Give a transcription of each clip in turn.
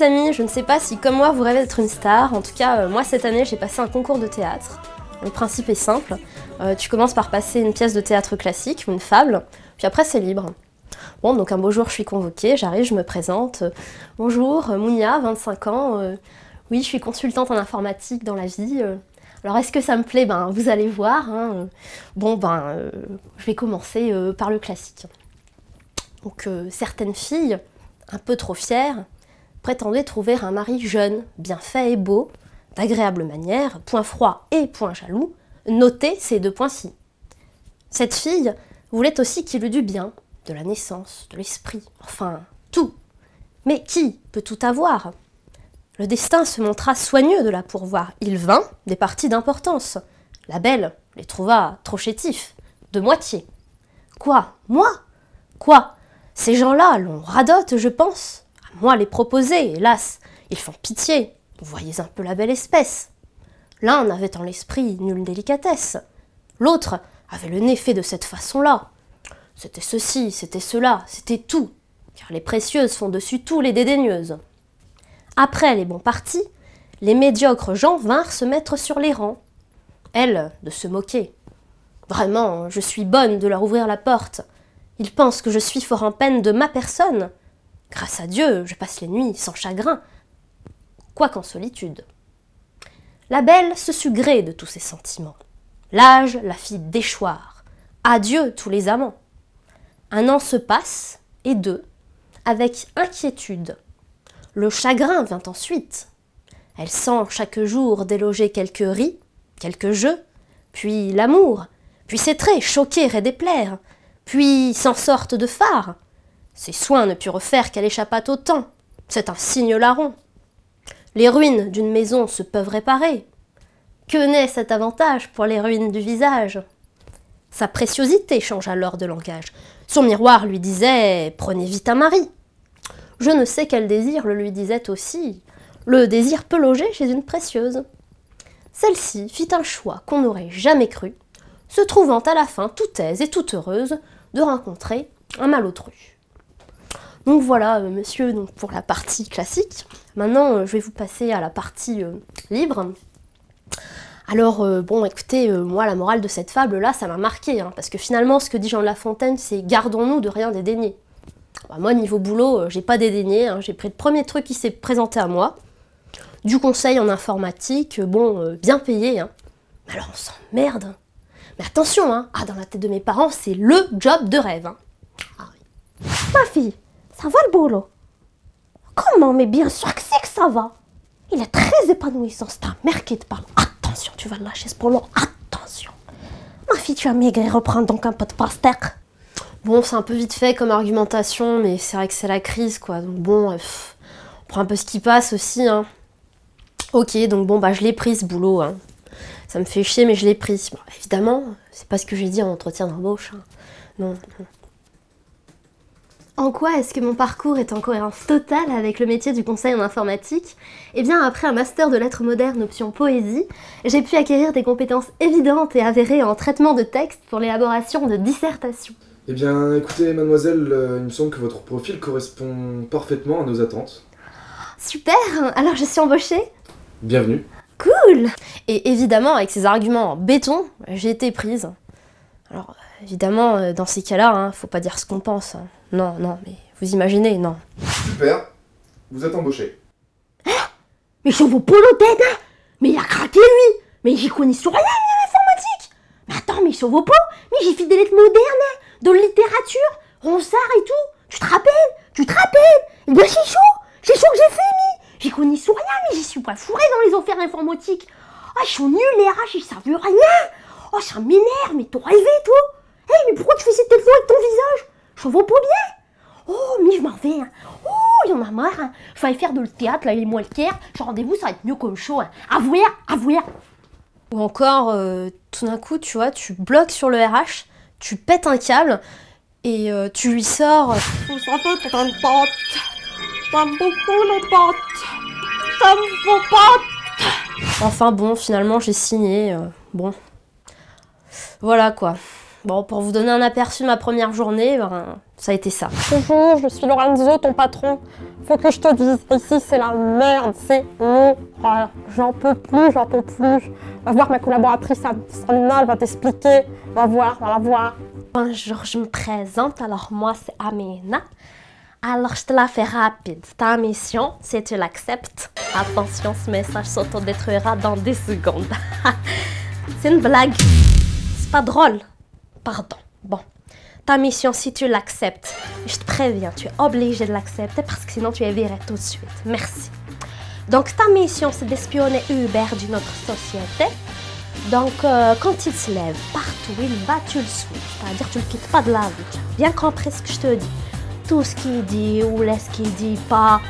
les amis, je ne sais pas si comme moi vous rêvez d'être une star, en tout cas moi cette année j'ai passé un concours de théâtre. Le principe est simple, tu commences par passer une pièce de théâtre classique ou une fable, puis après c'est libre. Bon, donc un beau jour je suis convoquée, j'arrive, je me présente. Bonjour, Mounia, 25 ans, oui je suis consultante en informatique dans la vie. Alors est-ce que ça me plaît? Ben vous allez voir. Hein. Bon je vais commencer par le classique. Donc certaines filles, un peu trop fières, prétendaient trouver un mari jeune, bien fait et beau, d'agréable manière, point froid et point jaloux, notez ces deux points-ci. Cette fille voulait aussi qu'il eût du bien, de la naissance, de l'esprit, enfin tout. Mais qui peut tout avoir? Le destin se montra soigneux de la pourvoir. Il vint des parties d'importance. La belle les trouva trop chétifs, de moitié. Quoi? Moi? Quoi? Ces gens-là l'ont radote, je pense. À moi les proposer, hélas, ils font pitié. Vous voyez un peu la belle espèce. L'un n'avait en l'esprit nulle délicatesse. L'autre avait le nez fait de cette façon-là. C'était ceci, c'était cela, c'était tout, car les précieuses font dessus tout les dédaigneuses. Après les bons partis, les médiocres gens vinrent se mettre sur les rangs. Elle, de se moquer. Vraiment, je suis bonne de leur ouvrir la porte. Ils pensent que je suis fort en peine de ma personne. Grâce à Dieu, je passe les nuits sans chagrin, quoiqu'en solitude. La belle se sut gré de tous ses sentiments. L'âge la fit déchoir. Adieu tous les amants. Un an se passe, et deux, avec inquiétude. Le chagrin vint ensuite. Elle sent chaque jour déloger quelques ris, quelques jeux, puis l'amour, puis ses traits choquer et déplaire, puis s'en sortent de phare. Ses soins ne purent faire qu'elle échappât au temps. C'est un signe larron. Les ruines d'une maison se peuvent réparer. Que n'est cet avantage pour les ruines du visage? Sa préciosité change alors de langage. Son miroir lui disait « Prenez vite un mari ». Je ne sais quel désir le lui disait aussi. Le désir peut loger chez une précieuse. Celle-ci fit un choix qu'on n'aurait jamais cru, se trouvant à la fin toute aise et toute heureuse de rencontrer un malotru. Donc voilà, monsieur, donc pour la partie classique. Maintenant, je vais vous passer à la partie libre. Alors, bon, écoutez, moi, la morale de cette fable-là, ça m'a marqué, hein, parce que finalement, ce que dit Jean de La Fontaine, c'est « gardons-nous de rien dédaigner ». Bah, moi, niveau boulot, j'ai pas dédaigné, hein, j'ai pris le premier truc qui s'est présenté à moi, du conseil en informatique, bon, bien payé, hein. Mais alors, on s'emmerde. Mais attention, hein, dans la tête de mes parents, c'est le job de rêve. Hein. Ah, oui. Ma fille, ça va le boulot? Comment? Mais bien sûr que c'est que ça va. Il est très épanouissant, c'est ta mère qui te parle. Attention, tu vas le lâcher ce boulot, attention. Ma fille, tu as maigri, reprends donc un peu de pastèque. Bon, c'est un peu vite fait comme argumentation, mais c'est vrai que c'est la crise, quoi. Donc bon, on prend un peu ce qui passe aussi, hein. Ok, donc bon, bah je l'ai pris ce boulot, hein. Ça me fait chier, mais je l'ai pris. Bon, évidemment, c'est pas ce que j'ai dit en entretien d'embauche, hein. Non. En quoi est-ce que mon parcours est en cohérence totale avec le métier du conseil en informatique? Eh bien, après un master de lettres modernes option poésie, j'ai pu acquérir des compétences évidentes et avérées en traitement de texte pour l'élaboration de dissertations. Eh bien, écoutez, mademoiselle, il me semble que votre profil correspond parfaitement à nos attentes. Super! Alors je suis embauchée? Bienvenue. Cool! Et évidemment, avec ces arguments en béton, j'ai été prise. Alors, évidemment, dans ces cas-là, hein, faut pas dire ce qu'on pense. Hein. Non, mais vous imaginez, non. Super, vous êtes embauché. Mais je vos polo tête, hein? Mais il a craqué lui! Mais j'y connais sur rien, lui, l'informatique! Mais attends, mais sur vos pots? Mais j'ai fait des lettres modernes, hein? De littérature, Ronsard et tout! Tu te rappelles? Eh bien c'est chaud que j'ai fait, mais j'y connais sur rien, mais j'y suis pas fourré dans les affaires informatiques! Ah, ils sont nuls, les RH, ils savent rien! Oh, ça m'énerve, mais t'as rêvé, toi! Hé, mais pourquoi tu fais cette téléphone avec ton visage? Je vaux pas bien! Oh, mais je m'en vais, hein! Oh, y'en a marre, hein! Je vais aller faire de le théâtre, là, les mois le caire. J'ai rendez-vous, ça va être mieux comme show, hein! Avouer! Ou encore, tout d'un coup, tu vois, tu bloques sur le RH, tu pètes un câble, et tu lui sors... Vous savez, putain de pote! J'aime beaucoup les potes! J'aime vos potes! Enfin bon, finalement, j'ai signé, bon... Voilà, quoi. Bon, pour vous donner un aperçu de ma première journée, ben, ça a été ça. Bonjour, je suis Lorenzo, ton patron. Faut que je te dise, ici c'est la merde, c'est l'horreur. J'en peux plus, j'en peux plus. Va voir ma collaboratrice Sandra, elle va t'expliquer. Va voir, va la voir. Bonjour, je me présente. Alors moi, c'est Amina. Alors, je te la fais rapide. Ta mission, si tu l'acceptes. Attention, ce message s'autodétruira dans 10 secondes. C'est une blague. C'est pas drôle. Pardon. Bon. Ta mission, si tu l'acceptes, je te préviens, tu es obligé de l'accepter parce que sinon tu es viré tout de suite. Merci. Donc, ta mission, c'est d'espionner Uber d'une autre société. Donc, quand il se lève, partout où il va, tu le suis. C'est-à-dire, tu le quittes pas de la vie. Tu as bien compris ce que je te dis. Tout ce qu'il dit ou ce qu'il dit pas,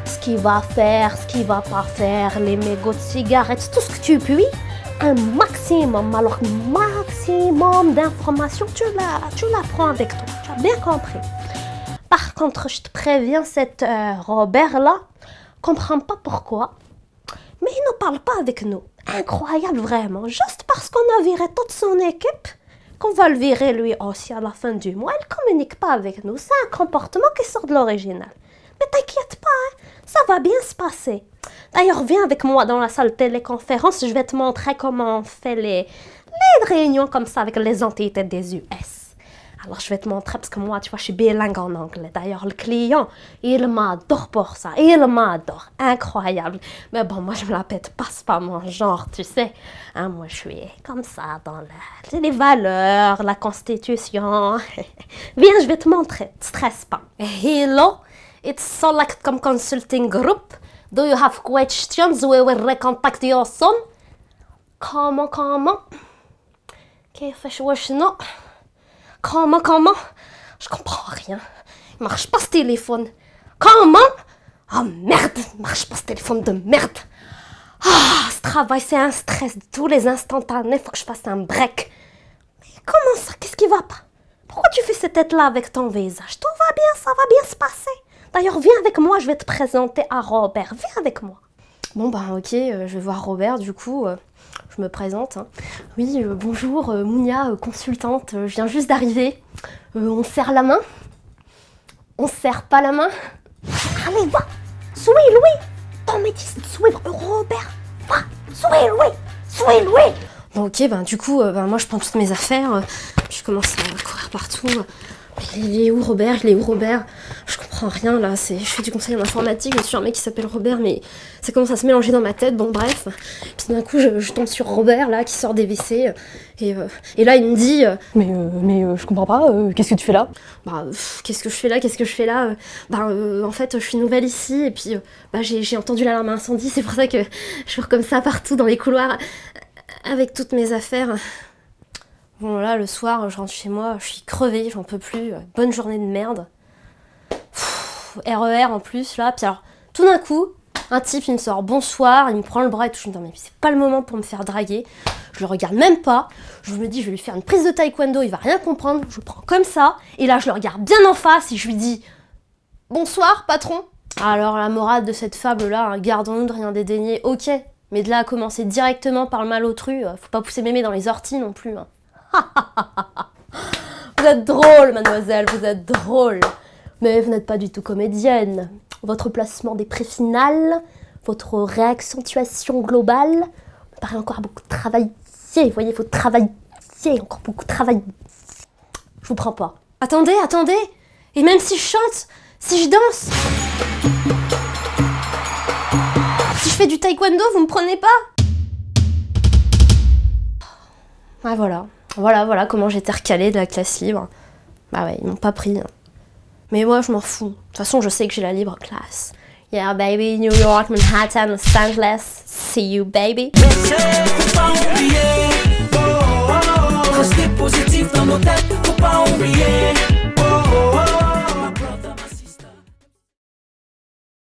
ce qu'il va faire, ce qu'il va pas faire, les mégots de cigarettes, tout ce que tu puis, un maximum, alors maximum d'informations, tu la prends avec toi. Tu as bien compris. Par contre, je te préviens, cet Robert-là, comprend pas pourquoi, mais il ne parle pas avec nous. Incroyable, vraiment. Juste parce qu'on a viré toute son équipe, qu'on va le virer lui aussi à la fin du mois, il ne communique pas avec nous. C'est un comportement qui sort de l'original. Mais t'inquiète pas, hein, ça va bien se passer. D'ailleurs, viens avec moi dans la salle téléconférence, je vais te montrer comment on fait les réunions comme ça avec les entités des US. Alors, je vais te montrer parce que moi, tu vois, je suis bilingue en anglais. D'ailleurs, le client, il m'adore pour ça. Il m'adore. Incroyable. Mais bon, moi, je me la pète pas, c'est pas mon genre, tu sais. Hein, moi, je suis comme ça dans les valeurs, la constitution. Viens, je vais te montrer. Ne stresse pas. Hello, it's Selectcom Consulting Group. Do you have questions? We will recontact you soon. Comment? كيفاش وشنو? Comment? Je comprends rien. Il marche pas ce téléphone. Comment? Oh merde, il marche pas ce téléphone de merde. Ah, ce travail, c'est un stress de tous les instantanés. Faut que je fasse un break. Mais comment ça? Qu'est-ce qui va pas? Pourquoi tu fais cette tête-là avec ton visage? Tout va bien, ça va bien se passer. D'ailleurs, viens avec moi, je vais te présenter à Robert. Viens avec moi. Bon, bah ok, je vais voir Robert, du coup... Je me présente. Hein. Oui, bonjour, Mounia, consultante, je viens juste d'arriver. On se serre la main? On se serre pas la main? Allez, va! Suis-lui! Ton métier, c'est de suivre Robert! Va! Suis-lui! Bon, ok, ben du coup, moi je prends toutes mes affaires, puis je commence à courir partout. Il est où Robert? Je comprends rien là, je fais du conseil en informatique, je suis un mec qui s'appelle Robert, mais ça commence à se mélanger dans ma tête, bon bref. Puis d'un coup je tombe sur Robert là qui sort des WC, et là il me dit... Mais je comprends pas, qu'est-ce que tu fais là? Qu'est-ce que je fais là? En fait je suis nouvelle ici, et puis j'ai entendu l'alarme incendie, c'est pour ça que je cours comme ça partout dans les couloirs, avec toutes mes affaires. Bon là, le soir, je rentre chez moi, je suis crevée, j'en peux plus, bonne journée de merde. RER en plus, là, puis alors, tout d'un coup, un type, il me sort bonsoir, il me prend le bras et tout, je me dis, mais c'est pas le moment pour me faire draguer. Je le regarde même pas, je me dis, je vais lui faire une prise de taekwondo, il va rien comprendre, je le prends comme ça, et là, je le regarde bien en face et je lui dis, bonsoir, patron. Alors, la morale de cette fable-là, hein, gardons-nous de rien dédaigner, ok, mais de là à commencer directement par le malotru, faut pas pousser mémé dans les orties non plus, hein. Vous êtes drôle, mademoiselle, vous êtes drôle. Mais vous n'êtes pas du tout comédienne. Votre placement des préfinales, votre réaccentuation globale, me paraît encore beaucoup de travail. Vous voyez, il faut travailler, encore beaucoup de travail. Je vous prends pas. Attendez. Et même si je chante, si je danse, si je fais du taekwondo, vous me prenez pas? Ouais, voilà comment j'étais recalée de la classe libre. Bah ouais, ils m'ont pas pris. Hein. Mais moi, je m'en fous. De toute façon, je sais que j'ai la libre classe. Yeah, baby, New York, Manhattan, Los Angeles. See you, baby.